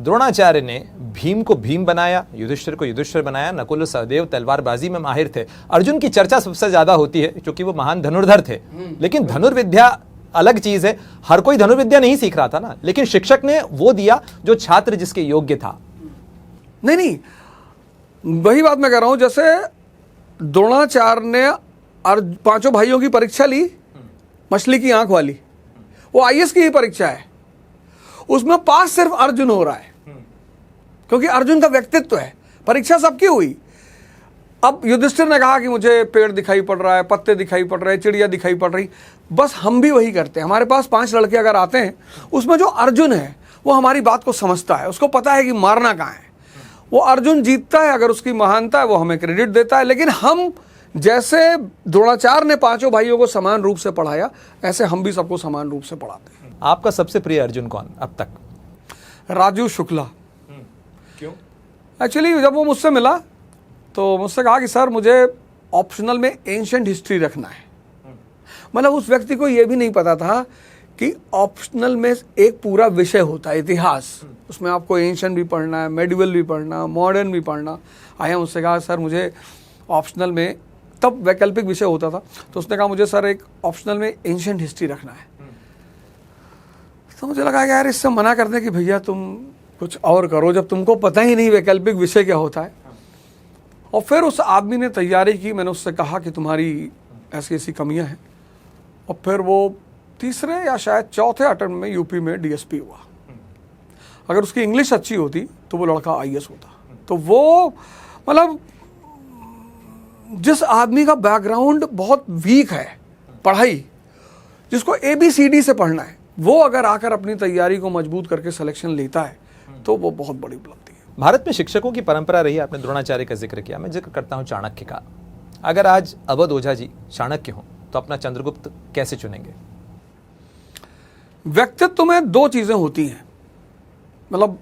द्रोणाचार्य ने भीम को भीम बनाया, युधिष्ठिर को युधिष्ठिर बनाया, नकुल और सहदेव तलवारबाजी में माहिर थे। अर्जुन की चर्चा सबसे ज्यादा होती है क्योंकि वो महान धनुर्धर थे, लेकिन धनुर्विद्या अलग चीज है। हर कोई धनुर्विद्या नहीं सीख रहा था ना, लेकिन शिक्षक ने वो दिया जो छात्र जिसके योग्य था। नहीं, वही बात मैं कह रहा हूं। जैसे द्रोणाचार्य ने पांचों भाइयों की परीक्षा ली, मछली की आंख वाली, वो आईएएस की ही परीक्षा है, उसमें पास सिर्फ अर्जुन हो रहा है क्योंकि अर्जुन का व्यक्तित्व है। परीक्षा सबकी हुई। अब युधिष्ठिर ने कहा कि मुझे पेड़ दिखाई पड़ रहा है, पत्ते दिखाई पड़ रहे हैं, चिड़िया दिखाई पड़ रही। बस हम भी वही करते हैं। हमारे पास 5 लड़के अगर आते हैं, उसमें जो अर्जुन है वो हमारी बात को समझता है, उसको पता है कि मारना कहाँ है। वो अर्जुन जीतता है, अगर उसकी महानता है वो हमें क्रेडिट देता है। लेकिन हम जैसे द्रोणाचार्य ने पांचों भाइयों को समान रूप से पढ़ाया, ऐसे हम भी सबको समान रूप से पढ़ाते हैं। आपका सबसे प्रिय अर्जुन कौन अब तक? राजू शुक्ला। क्यों? एक्चुअली जब वो मुझसे मिला तो मुझसे कहा कि सर मुझे ऑप्शनल में एंशिएंट हिस्ट्री रखना है। मतलब उस व्यक्ति को ये भी नहीं पता था कि ऑप्शनल में एक पूरा विषय होता है इतिहास, उसमें आपको एंशिएंट भी पढ़ना है, मेडिवल भी पढ़ना, मॉडर्न भी पढ़ना। आया मुझसे कहा सर मुझे ऑप्शनल में, तब वैकल्पिक विषय होता था, तो उसने कहा मुझे सर एक ऑप्शनल में एंशिएंट हिस्ट्री रखना है। तो मुझे लगा कि यार इससे मना करने कि भैया तुम कुछ और करो जब तुमको पता ही नहीं वैकल्पिक विषय क्या होता है। और फिर उस आदमी ने तैयारी की, मैंने उससे कहा कि तुम्हारी ऐसी ऐसी कमियां हैं, और फिर वो तीसरे या शायद चौथे अटेम्प्ट में यूपी में डीएसपी हुआ। अगर उसकी इंग्लिश अच्छी होती तो वो लड़का आईएएस होता। तो वो मतलब जिस आदमी का बैकग्राउंड बहुत वीक है पढ़ाई, जिसको ABCD से पढ़ना है, वो अगर आकर अपनी तैयारी को मजबूत करके सिलेक्शन लेता है तो वो बहुत बड़ी उपलब्धि है। भारत में शिक्षकों की परंपरा रही है, आपने द्रोणाचार्य का जिक्र किया, मैं जिक्र करता हूं चाणक्य का। अगर आज अवध ओझा जी चाणक्य हों तो अपना चंद्रगुप्त कैसे चुनेंगे? व्यक्तित्व में 2 चीजें होती हैं, मतलब